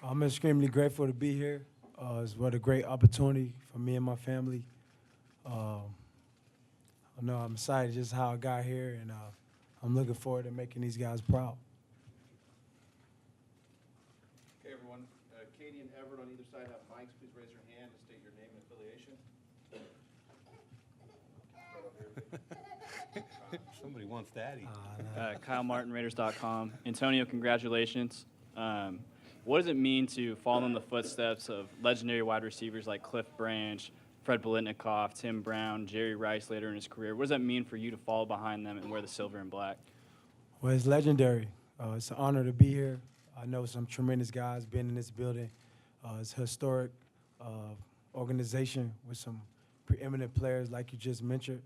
I'm extremely grateful to be here. It's what a great opportunity for me and my family. I know I'm excited just how I got here, and I'm looking forward to making these guys proud. Okay, everyone. Katie and Everett on either side have mics. Please raise your hand and state your name and affiliation. Somebody wants daddy. Kyle Martin, Raiders.com. Antonio, congratulations. What does it mean to follow in the footsteps of legendary wide receivers like Cliff Branch, Fred Biletnikoff, Tim Brown, Jerry Rice later in his career? What does that mean for you to follow behind them and wear the silver and black? Well, it's legendary. It's an honor to be here. I know some tremendous guys been in this building. It's a historic organization with some preeminent players like you just mentioned.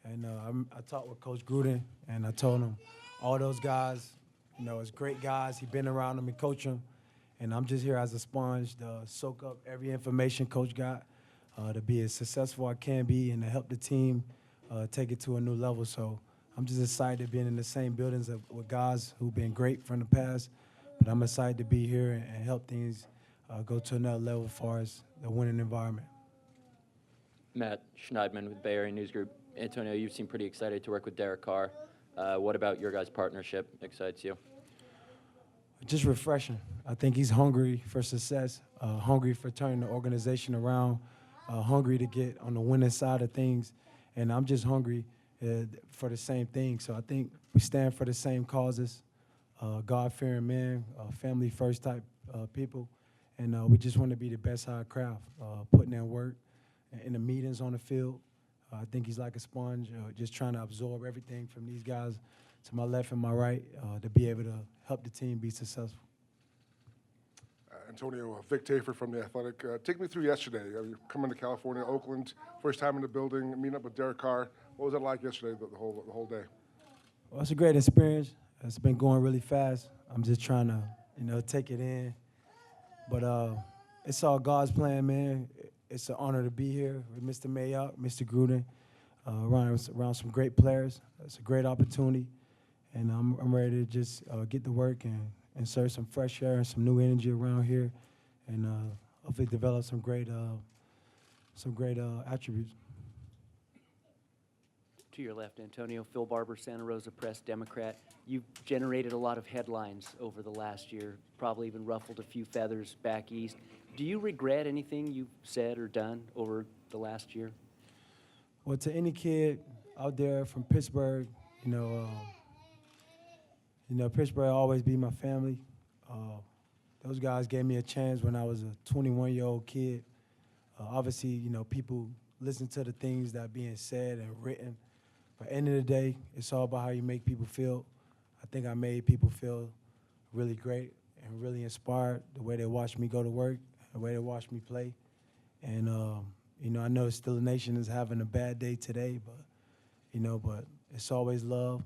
And I talked with Coach Gruden, and I told him all those guys, it's great guys. He's been around them and coach them. And I'm just here as a sponge to soak up every information Coach got, to be as successful I can be and to help the team take it to a new level. So I'm just excited being in the same buildings with guys who've been great from the past. But I'm excited to be here and help things go to another level as far as the winning environment. Matt Schneidman with Bay Area News Group. Antonio, you seem pretty excited to work with Derek Carr. What about your guys' partnership excites you? Just refreshing. I think he's hungry for success, hungry for turning the organization around, hungry to get on the winning side of things, and I'm just hungry for the same thing. So I think we stand for the same causes, God-fearing men, family-first type people, and we just want to be the best high craft, putting in work in the meetings on the field. I think he's like a sponge, just trying to absorb everything from these guys to my left and my right to be able to help the team be successful. Antonio, Vic Tafer from The Athletic. Take me through yesterday. You're coming to California, Oakland, first time in the building, meeting up with Derek Carr. What was it like yesterday, the whole day? Well, it's a great experience. It's been going really fast. I'm just trying to, take it in. But it's all God's plan, man. It's an honor to be here with Mr. Mayock, Mr. Gruden, around some great players. It's a great opportunity, and I'm ready to just get to work and insert some fresh air and some new energy around here, and hopefully develop some great attributes. To your left, Antonio, Phil Barber, Santa Rosa Press, Democrat. You've generated a lot of headlines over the last year, probably even ruffled a few feathers back east. Do you regret anything you've said or done over the last year? Well, to any kid out there from Pittsburgh, Pittsburgh will always be my family. Those guys gave me a chance when I was a 21-year-old kid. Obviously, people listen to the things that are being said and written. But at the end of the day, it's all about how you make people feel. I think I made people feel really great and really inspired the way they watched me go to work, the way they watched me play. And, I know Still a Nation is having a bad day today, but it's always love.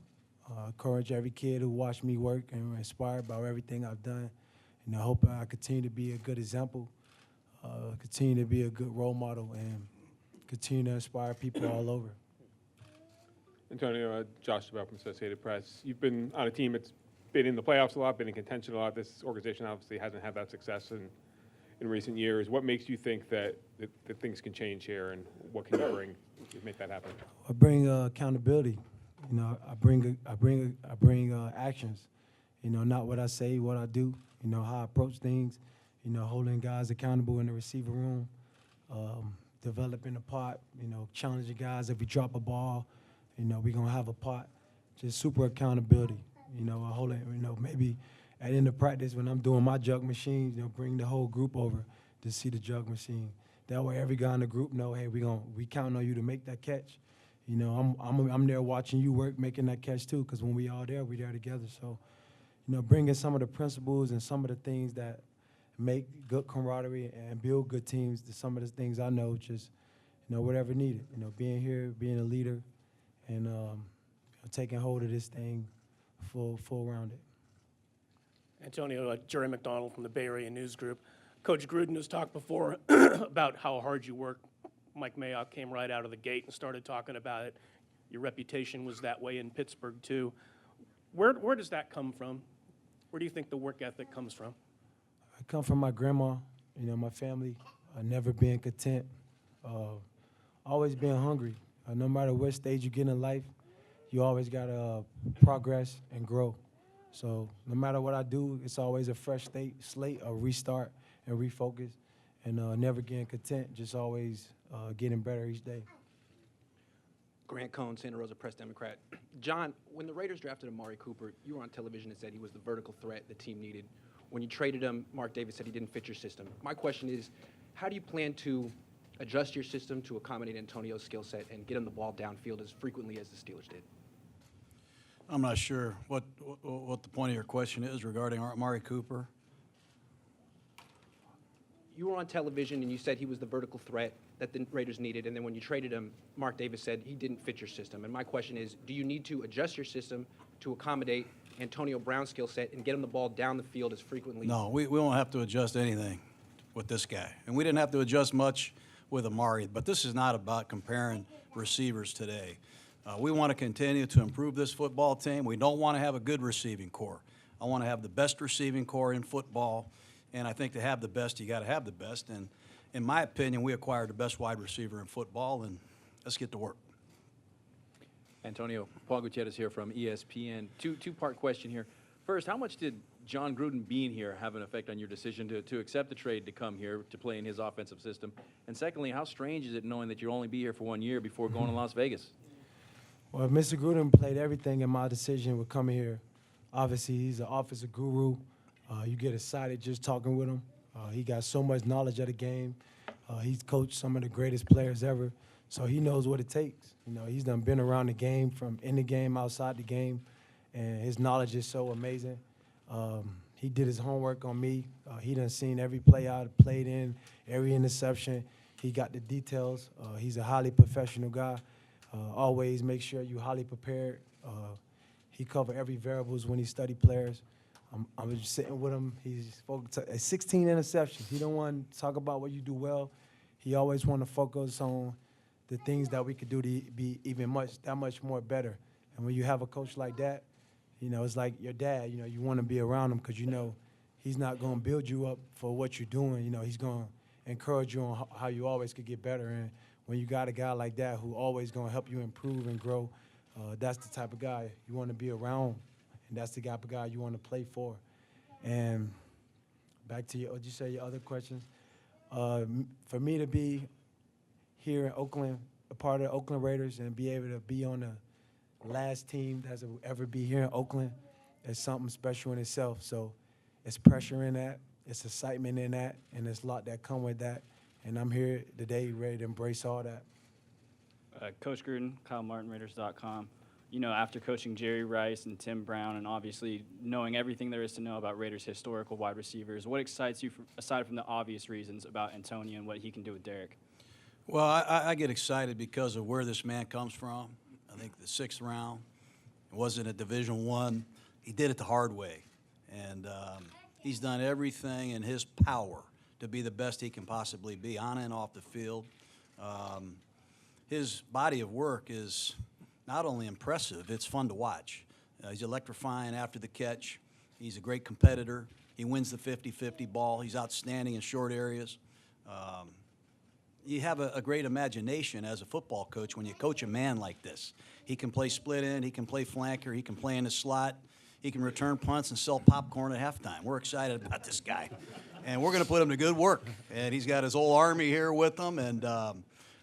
Encourage every kid who watched me work and were inspired by everything I've done. And I hope I continue to be a good example, continue to be a good role model, and continue to inspire people all over. Antonio, Josh Dubois from Associated Press. You've been on a team that's been in the playoffs a lot, been in contention a lot. This organization obviously hasn't had that success in recent years. What makes you think that things can change here, and what can you bring to make that happen? I bring accountability. I bring actions. Not what I say, what I do. How I approach things. Holding guys accountable in the receiver room. Developing a pot. Challenging guys if we drop a ball. We're gonna have a pot. Just super accountability. I hold it. Maybe at the end of practice when I'm doing my jug machine, bring the whole group over to see the jug machine. That way, every guy in the group know, hey, we counting on you to make that catch. I'm there watching you work, making that catch too. Because when we all there, we there together. So, bringing some of the principles and some of the things that make good camaraderie and build good teams. To some of the things I know, just whatever needed. Being here, being a leader, and taking hold of this thing full rounded. Antonio, Jerry McDonald from the Bay Area News Group. Coach Gruden has talked before about how hard you work. Mike Mayock came right out of the gate and started talking about it. Your reputation was that way in Pittsburgh, too. Where does that come from? Where do you think the work ethic comes from? I come from my grandma, my family, never being content, always being hungry. No matter what stage you get in life, you always got to progress and grow. So no matter what I do, it's always a fresh slate, a restart and refocus, and never getting content, just always getting better each day. Grant Cohn, Santa Rosa Press Democrat. John, when the Raiders drafted Amari Cooper, you were on television and said he was the vertical threat the team needed. When you traded him, Mark Davis said he didn't fit your system. My question is, how do you plan to adjust your system to accommodate Antonio's skill set and get him the ball downfield as frequently as the Steelers did? I'm not sure what the point of your question is regarding Amari Cooper. You were on television and you said he was the vertical threat that the Raiders needed, and then when you traded him, Mark Davis said he didn't fit your system. And my question is, do you need to adjust your system to accommodate Antonio Brown's skill set and get him the ball down the field as frequently? No, we won't have to adjust anything with this guy. And we didn't have to adjust much with Amari, but this is not about comparing receivers today. We want to continue to improve this football team. We don't want to have a good receiving core. I want to have the best receiving core in football, and I think to have the best, you got to have the best. And in my opinion, we acquired the best wide receiver in football, and let's get to work. Antonio, Paul Gutierrez here from ESPN. Two-part question here. First, how much did John Gruden being here have an effect on your decision to accept the trade to come here to play in his offensive system? And secondly, how strange is it knowing that you'll only be here for 1 year before going to Las Vegas? Well, Mr. Gruden played everything in my decision with coming here. Obviously, he's an offensive guru. You get excited just talking with him. He got so much knowledge of the game. He's coached some of the greatest players ever, so he knows what it takes. He's done been around the game, from in the game, outside the game, and his knowledge is so amazing. He did his homework on me. He done seen every play I played in, every interception. He got the details. He's a highly professional guy. Always make sure you're highly prepared. He covered every variables when he studied players. I was just sitting with him. He's focused 16 interceptions. He don't want to talk about what you do well. He always want to focus on the things that we could do to be even that much more better. And when you have a coach like that, it's like your dad. You want to be around him because he's not going to build you up for what you're doing. He's going to encourage you on how you always could get better. And when you got a guy like that who always going to help you improve and grow, that's the type of guy you want to be around. And that's the type of guy you want to play for. And back to your other questions. For me to be here in Oakland, a part of the Oakland Raiders, and be able to be on the last team that's ever be here in Oakland, is something special in itself. So it's pressure in that, it's excitement in that, and there's a lot that come with that. And I'm here today ready to embrace all that. Coach Gruden, KyleMartinRaiders.com. After coaching Jerry Rice and Tim Brown, and obviously knowing everything there is to know about Raiders' historical wide receivers, what excites you, aside from the obvious reasons, about Antonio and what he can do with Derek? Well, I get excited because of where this man comes from. I think the 6th round, it wasn't a Division I. He did it the hard way. And he's done everything in his power to be the best he can possibly be, on and off the field. His body of work is not only impressive, it's fun to watch. He's electrifying after the catch. He's a great competitor. He wins the 50-50 ball. He's outstanding in short areas. You have a great imagination as a football coach when you coach a man like this. He can play split end, he can play flanker, he can play in the slot, he can return punts and sell popcorn at halftime. We're excited about this guy. And we're going to put him to good work. And he's got his whole army here with him, and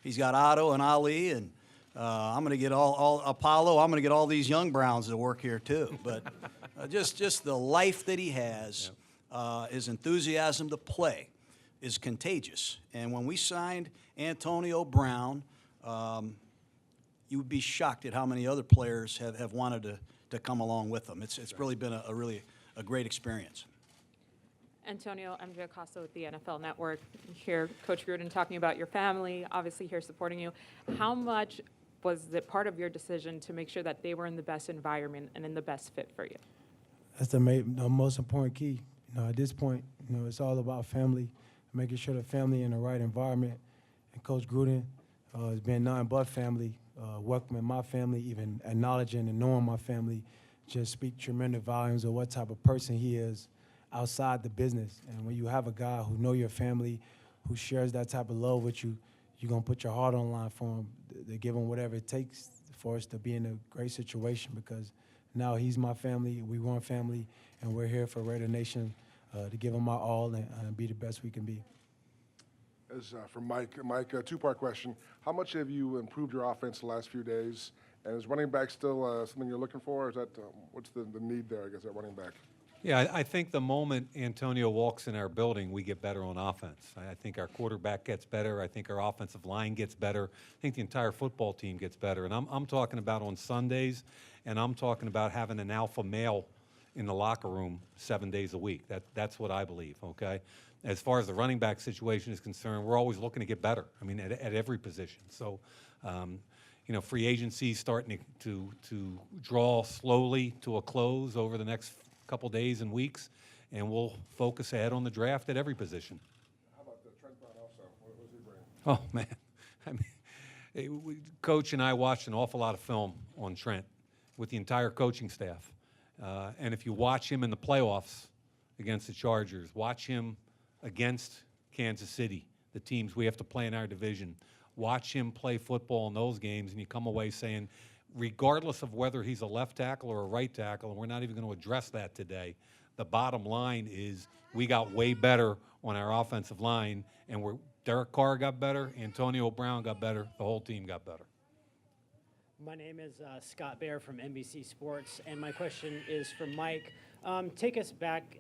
he's got Otto and Ali, and I'm going to get all Apollo. I'm going to get all these young Browns to work here too. But just the life that he has, his enthusiasm to play is contagious. And when we signed Antonio Brown, you would be shocked at how many other players have wanted to come along with him. It's really been a great experience. Antonio, MJ Acosta with the NFL Network. You hear Coach Gruden talking about your family, obviously here supporting you. How much was it part of your decision to make sure that they were in the best environment and in the best fit for you? That's the most important key. At this point, it's all about family, making sure the family in the right environment. And Coach Gruden has been nothing but family, welcoming my family, even acknowledging and knowing my family, just speak tremendous volumes of what type of person he is outside the business. And when you have a guy who know your family, who shares that type of love with you, you're going to put your heart on the line for him to give him whatever it takes for us to be in a great situation, because now he's my family, we want family, and we're here for Raider Nation to give him our all and be the best we can be. As for Mike, a two-part question. How much have you improved your offense the last few days? And is running back still something you're looking for? Or is that what's the need there, I guess, at running back? Yeah, I think the moment Antonio walks in our building, we get better on offense. I think our quarterback gets better. I think our offensive line gets better. I think the entire football team gets better. And I'm talking about on Sundays, and I'm talking about having an alpha male in the locker room 7 days a week. That's what I believe, okay? As far as the running back situation is concerned, we're always looking to get better, I mean, at every position. So, you know, free agency is starting to draw slowly to a close over the next couple days and weeks, and we'll focus ahead on the draft at every position. How about Trent Brown also? What does he bring? Oh, man. I mean, Coach and I watched an awful lot of film on Trent with the entire coaching staff. And if you watch him in the playoffs against the Chargers, watch him against Kansas City, the teams we have to play in our division, watch him play football in those games, and you come away saying, regardless of whether he's a left tackle or a right tackle, and we're not even going to address that today, the bottom line is we got way better on our offensive line, and Derek Carr got better, Antonio Brown got better, the whole team got better. My name is Scott Bair from NBC Sports, and my question is for Mike. Take us back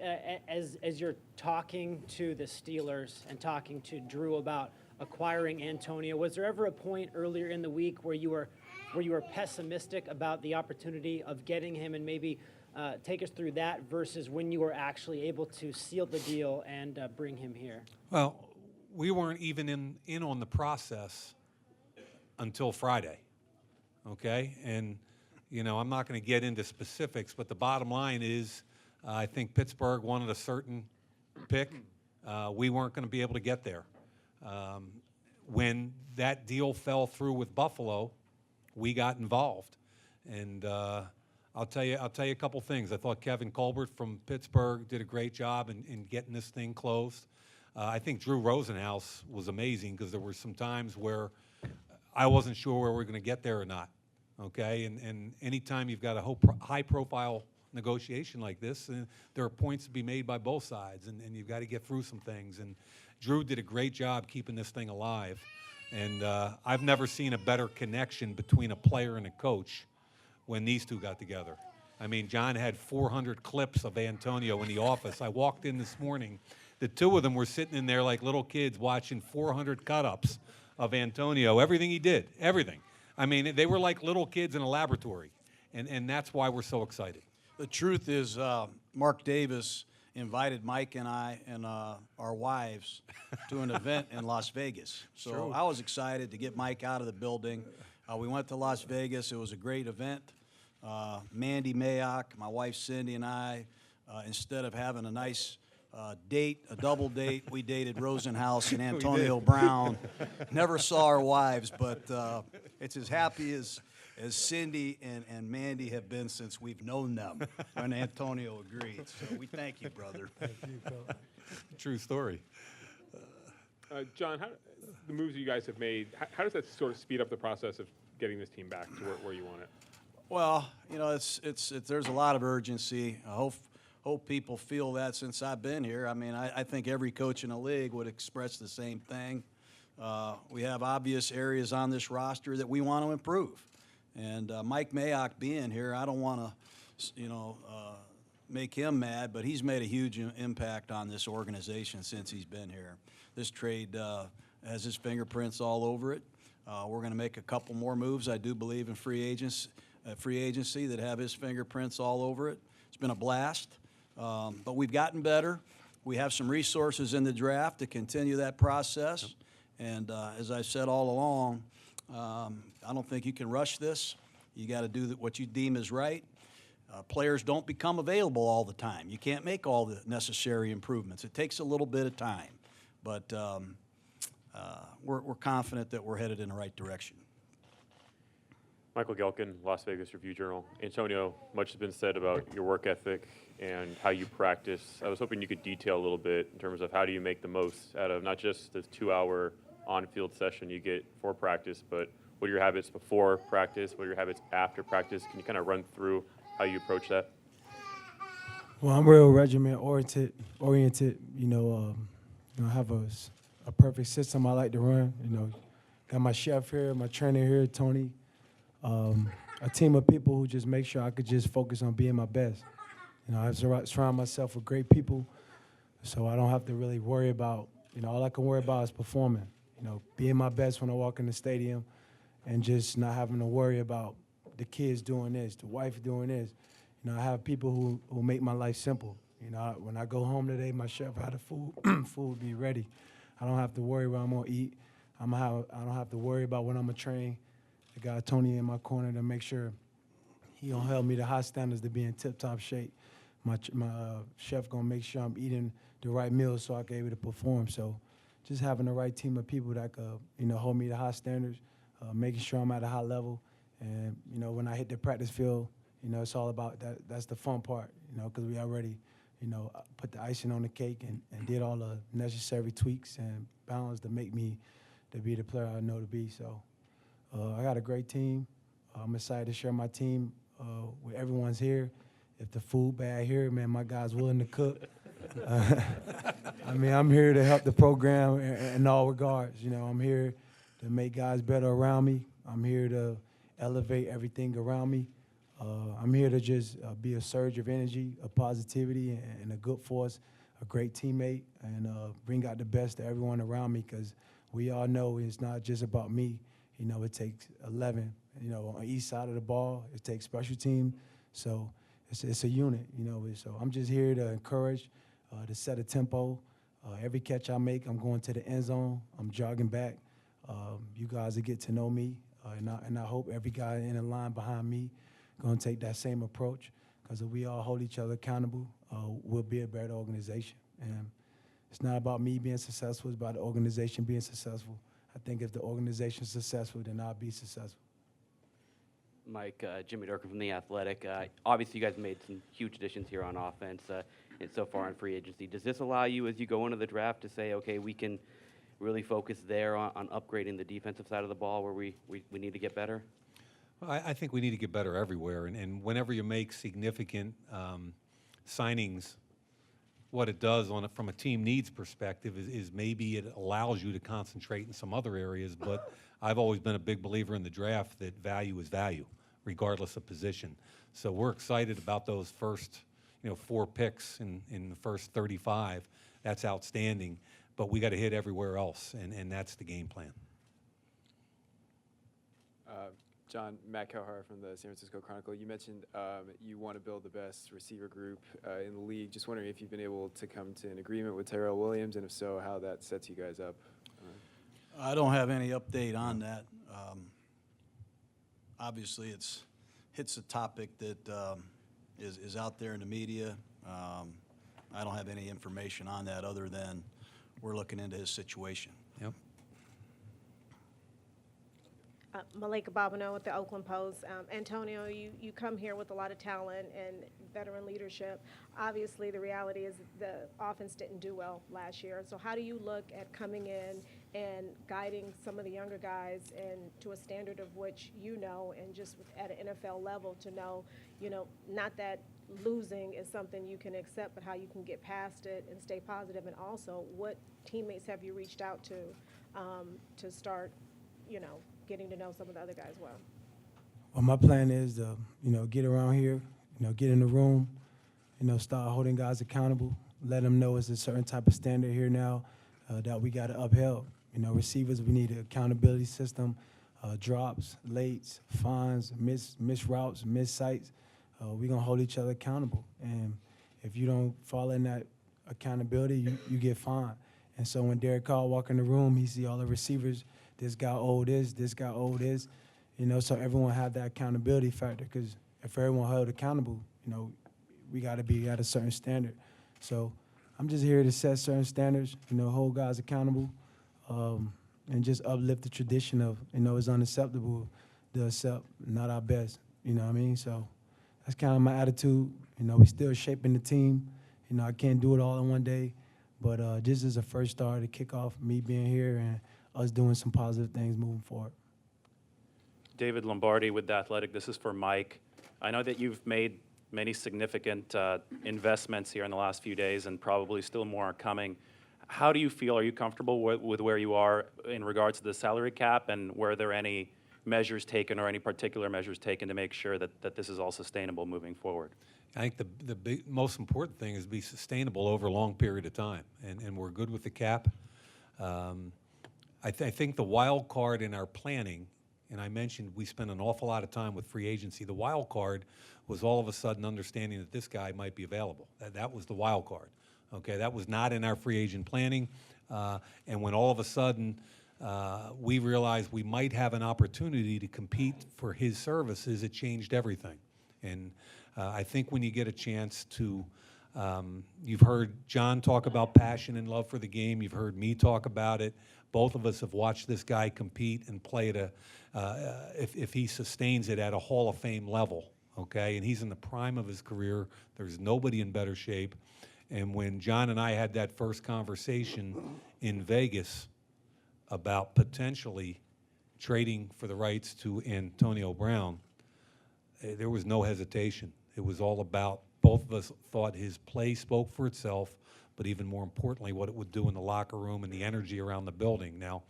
as you're talking to the Steelers and talking to Drew about acquiring Antonio. Was there ever a point earlier in the week where you were pessimistic about the opportunity of getting him, and maybe take us through that versus when you were actually able to seal the deal and bring him here? Well, we weren't even in on the process until Friday. Okay, and you know, I'm not going to get into specifics, but the bottom line is I think Pittsburgh wanted a certain pick. We weren't going to be able to get there. When that deal fell through with Buffalo, we got involved, and I'll tell you a couple things. I thought Kevin Colbert from Pittsburgh did a great job in getting this thing closed. I think Drew Rosenhaus was amazing, because there were some times where I wasn't sure where we're going to get there or not, okay? And anytime you've got a high-profile negotiation like this, there are points to be made by both sides, and you've got to get through some things. And Drew did a great job keeping this thing alive. And I've never seen a better connection between a player and a coach when these two got together. I mean, John had 400 clips of Antonio in the office. I walked in this morning. The two of them were sitting in there like little kids watching 400 cut-ups of Antonio, everything he did, everything. I mean, they were like little kids in a laboratory, and that's why we're so excited. The truth is, Mark Davis invited Mike and I and our wives to an event in Las Vegas. So I was excited to get Mike out of the building. We went to Las Vegas. It was a great event. Mandy Mayock, my wife Cindy, and I, instead of having a nice date, a double date, we dated Rosenhaus and Antonio Brown. Never saw our wives, but it's as happy as Cindy and Mandy have been since we've known them, when Antonio agreed. So we thank you, brother. Thank you, Coach. True story. John, the moves you guys have made, how does that sort of speed up the process of getting this team back to where you want it? Well, you know, there's a lot of urgency. I hope people feel that since I've been here. I mean, I think every coach in the league would express the same thing. We have obvious areas on this roster that we want to improve. And Mike Mayock being here, I don't want to, you know, make him mad, but he's made a huge impact on this organization since he's been here. This trade has his fingerprints all over it. We're going to make a couple more moves, I do believe, in free agency that have his fingerprints all over it. It's been a blast, but we've gotten better. We have some resources in the draft to continue that process. And as I said all along, I don't think you can rush this. You got to do what you deem is right. Players don't become available all the time. You can't make all the necessary improvements. It takes a little bit of time, but we're confident that we're headed in the right direction. Michael Gelkin, Las Vegas Review-Journal. Antonio, much has been said about your work ethic and how you practice. I was hoping you could detail a little bit in terms of how do you make the most out of not just this 2-hour on-field session you get for practice, but what are your habits before practice? What are your habits after practice? Can you kind of run through how you approach that? Well, I'm real regiment-oriented. I have a perfect system I like to run. Got my chef here, my trainer here, Tony. A team of people who just make sure I could just focus on being my best. I surround myself with great people, so I don't have to really worry about, all I can worry about is performing. Being my best when I walk in the stadium and just not having to worry about the kids doing this, the wife doing this. I have people who make my life simple. When I go home today, my chef had the food be ready. I don't have to worry where I'm gonna eat. I don't have to worry about when I'm gonna train. The guy Tony in my corner to make sure he gonna help me to high standards to be in tip-top shape. My chef gonna make sure I'm eating the right meals so I can able to perform. So just having the right team of people that could, hold me to high standards, making sure I'm at a high level. And, when I hit the practice field, it's all about that. That's the fun part, because we already, put the icing on the cake and did all the necessary tweaks and balance to make me to be the player I know to be. So I got a great team. I'm excited to share my team with everyone's here. If the food bad here, man, my guy's willing to cook. I'm here to help the program in all regards. I'm here to make guys better around me. I'm here to elevate everything around me. I'm here to just be a surge of energy, of positivity, and a good force, a great teammate, and bring out the best of everyone around me, because we all know it's not just about me. It takes 11, on each side of the ball. It takes special team. So it's a unit, So I'm just here to encourage, to set a tempo. Every catch I make, I'm going to the end zone. I'm jogging back. You guys will get to know me, and I hope every guy in the line behind me going to take that same approach, because if we all hold each other accountable, we'll be a better organization. And it's not about me being successful, it's about the organization being successful. I think if the organization's successful, then I'll be successful. Mike, Jimmy Durkin from The Athletic. Obviously, you guys made some huge additions here on offense and so far in free agency. Does this allow you, as you go into the draft, to say, okay, we can really focus there on upgrading the defensive side of the ball where we need to get better? I think we need to get better everywhere, and whenever you make significant signings, what it does from a team needs perspective is maybe it allows you to concentrate in some other areas, but I've always been a big believer in the draft that value is value, regardless of position. So we're excited about those first 4 picks in the first 35. That's outstanding, but we got to hit everywhere else, and that's the game plan. John, Matt Cowhara from the San Francisco Chronicle. You mentioned you want to build the best receiver group in the league. Just wondering if you've been able to come to an agreement with Tyrell Williams, and if so, how that sets you guys up. I don't have any update on that. Obviously, it's a topic that is out there in the media. I don't have any information on that other than we're looking into his situation. Yep. Malika Bobineau with the Oakland Post. Antonio, you come here with a lot of talent and veteran leadership. Obviously, the reality is the offense didn't do well last year. So how do you look at coming in and guiding some of the younger guys and to a standard of which and just at an NFL level to know, not that losing is something you can accept, but how you can get past it and stay positive, and also what teammates have you reached out to start, getting to know some of the other guys well? Well, my plan is to, get around here, get in the room, start holding guys accountable, let them know it's a certain type of standard here now that we got to upheld. Receivers, we need an accountability system, drops, lates, fines, missed routes, missed sights. We're going to hold each other accountable. And if you don't follow in that accountability, you get fined. And so when Derek Carr walk in the room, he see all the receivers, this guy owed this guy owed this, so everyone have that accountability factor, because if everyone held accountable, we got to be at a certain standard. So I'm just here to set certain standards, hold guys accountable, and just uplift the tradition of, it's unacceptable to accept not our best. You know what I mean? So that's kind of my attitude. You know, we still shaping the team. You know, I can't do it all in one day, but this is a first start to kick off me being here and us doing some positive things moving forward. David Lombardi with The Athletic. This is for Mike. I know that you've made many significant investments here in the last few days, and probably still more are coming. How do you feel? Are you comfortable with where you are in regards to the salary cap, and were there any measures taken or any particular measures taken to make sure that this is all sustainable moving forward? I think the most important thing is to be sustainable over a long period of time, and we're good with the cap. I think the wild card in our planning, and I mentioned we spent an awful lot of time with free agency, the wild card was all of a sudden understanding that this guy might be available. That was the wild card. Okay, that was not in our free agent planning, and when all of a sudden we realized we might have an opportunity to compete for his services, it changed everything. And I think when you get a chance to, you've heard John talk about passion and love for the game. You've heard me talk about it. Both of us have watched this guy compete and play at if he sustains it at a Hall of Fame level, okay? And he's in the prime of his career. There's nobody in better shape. And when John and I had that first conversation in Vegas about potentially trading for the rights to Antonio Brown, there was no hesitation. It was all about, both of us thought his play spoke for itself, but even more importantly, what it would do in the locker room and the energy around the building. Now,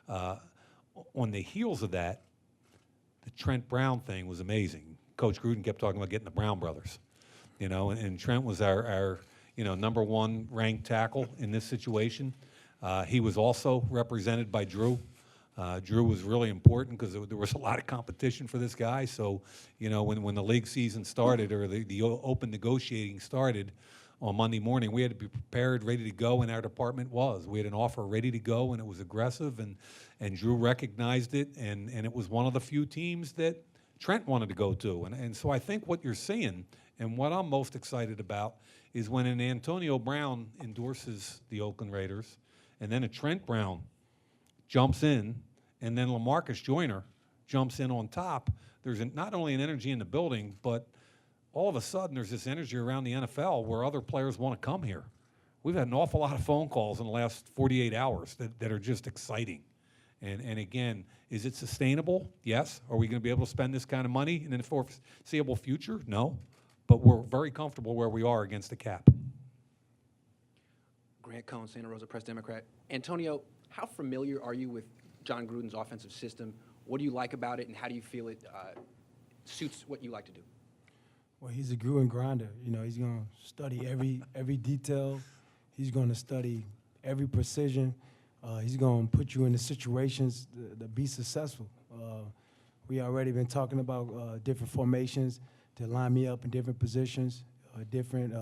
on the heels of that, the Trent Brown thing was amazing. Coach Gruden kept talking about getting the Brown brothers, you know, and Trent was our number one ranked tackle in this situation. He was also represented by Drew. Drew was really important because there was a lot of competition for this guy. So, you know, when the league season started or the open negotiating started on Monday morning, we had to be prepared, ready to go, and our department was. We had an offer ready to go, and it was aggressive, and Drew recognized it, and it was one of the few teams that Trent wanted to go to. And so I think what you're seeing, and what I'm most excited about, is when an Antonio Brown endorses the Oakland Raiders, and then a Trent Brown jumps in, and then LaMarcus Joyner jumps in on top, there's not only an energy in the building, but all of a sudden there's this energy around the NFL where other players want to come here. We've had an awful lot of phone calls in the last 48 hours that are just exciting. And again, is it sustainable? Yes. Are we going to be able to spend this kind of money in the foreseeable future? No. But we're very comfortable where we are against the cap. Grant Cohn, Santa Rosa Press Democrat. Antonio, how familiar are you with John Gruden's offensive system? What do you like about it, and how do you feel it suits what you like to do? Well, he's a Gruden grinder. You know, he's going to study every detail. He's going to study every precision. He's going to put you in the situations to be successful. We already been talking about different formations to line me up in different positions, different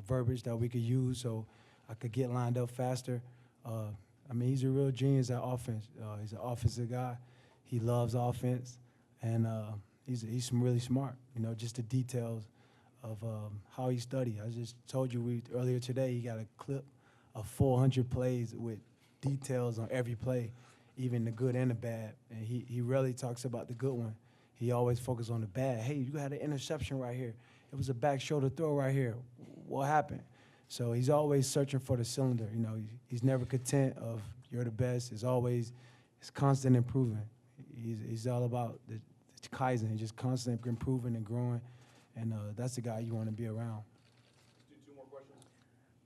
verbiage that we could use so I could get lined up faster. I mean, he's a real genius at offense. He's an offensive guy. He loves offense, and he's really smart. You know, just the details of how he studied. I just told you earlier today he got a clip of 400 plays with details on every play, even the good and the bad. And he rarely talks about the good one. He always focuses on the bad. Hey, you had an interception right here. It was a back shoulder throw right here. What happened? So he's always searching for the cylinder. You know, he's never content of you're the best. It's constant improvement. He's all about the Kaizen, just constantly improving and growing, and that's the guy you want to be around. Two more questions.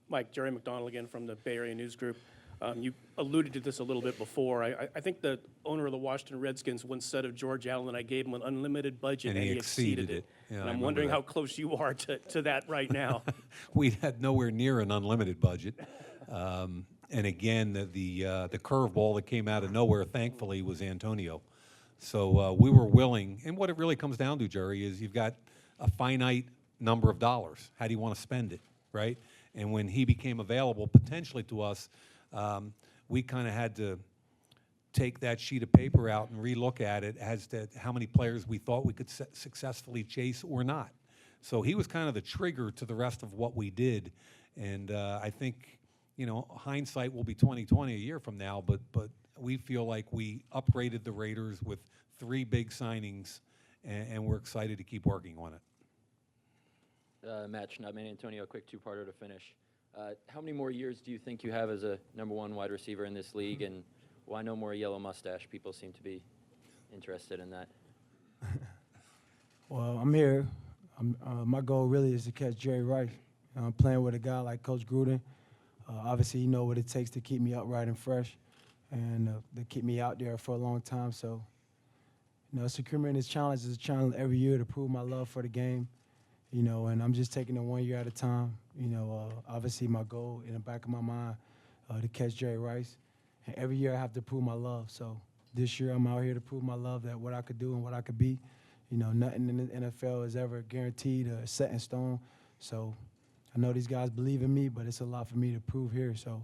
Mike, Jerry McDonald again from the Bay Area News Group. You alluded to this a little bit before. I think the owner of the Washington Redskins once said of George Allen, I gave him an unlimited budget, and he exceeded it. Yeah, and I'm wondering how close you are to that right now. We had nowhere near an unlimited budget. And again, the curveball that came out of nowhere, thankfully, was Antonio. So we were willing, and what it really comes down to, Jerry, is you've got a finite number of dollars. How do you want to spend it, right? And when he became available potentially to us, we kind of had to take that sheet of paper out and relook at it as to how many players we thought we could successfully chase or not. So he was kind of the trigger to the rest of what we did. And I think, you know, hindsight will be 20/20 a year from now, but we feel like we upgraded the Raiders with 3 big signings, and we're excited to keep working on it. Matt Schneidman, Antonio, a quick two-parter to finish. How many more years do you think you have as a #1 wide receiver in this league, and why no more yellow mustache? People seem to be interested in that. Well, I'm here. My goal really is to catch Jerry Rice. I'm playing with a guy like Coach Gruden. Obviously, he know what it takes to keep me upright and fresh, and to keep me out there for a long time. So, it's a tremendous challenge. It's a challenge every year to prove my love for the game, and I'm just taking it 1 year at a time. Obviously, my goal in the back of my mind to catch Jerry Rice, and every year I have to prove my love. So this year I'm out here to prove my love, that what I could do and what I could be. Nothing in the NFL is ever guaranteed or set in stone. So I know these guys believe in me, but it's a lot for me to prove here. So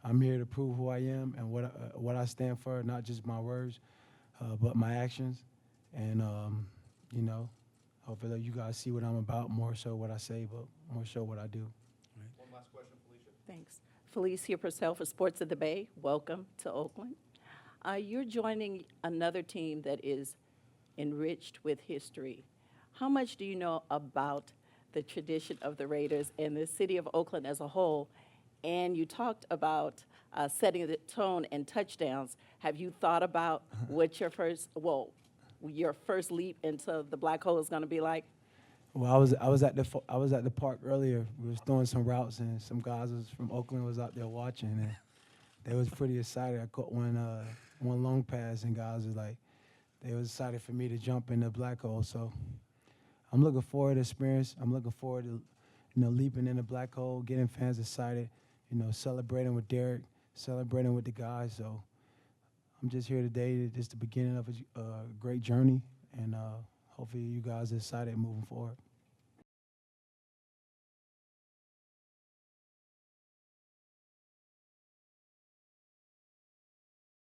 I'm here to prove who I am and what I stand for, not just my words, but my actions. And, hopefully you guys see what I'm about, more so what I say, but more so what I do. One last question, Felicia. Thanks. Felicia Purcell for Sports of the Bay. Welcome to Oakland. You're joining another team that is enriched with history. How much do you know about the tradition of the Raiders and the city of Oakland as a whole? And you talked about setting the tone and touchdowns. Have you thought about what your first leap into the black hole is going to be like? Well, I was at the park earlier. We was throwing some routes, and some guys from Oakland was out there watching, and they was pretty excited. I caught one long pass, and guys was like, they was excited for me to jump in the black hole. So I'm looking forward to the experience. I'm looking forward to, leaping in the black hole, getting fans excited, celebrating with Derek, celebrating with the guys. So I'm just here today. It's the beginning of a great journey, and hopefully you guys are excited moving forward.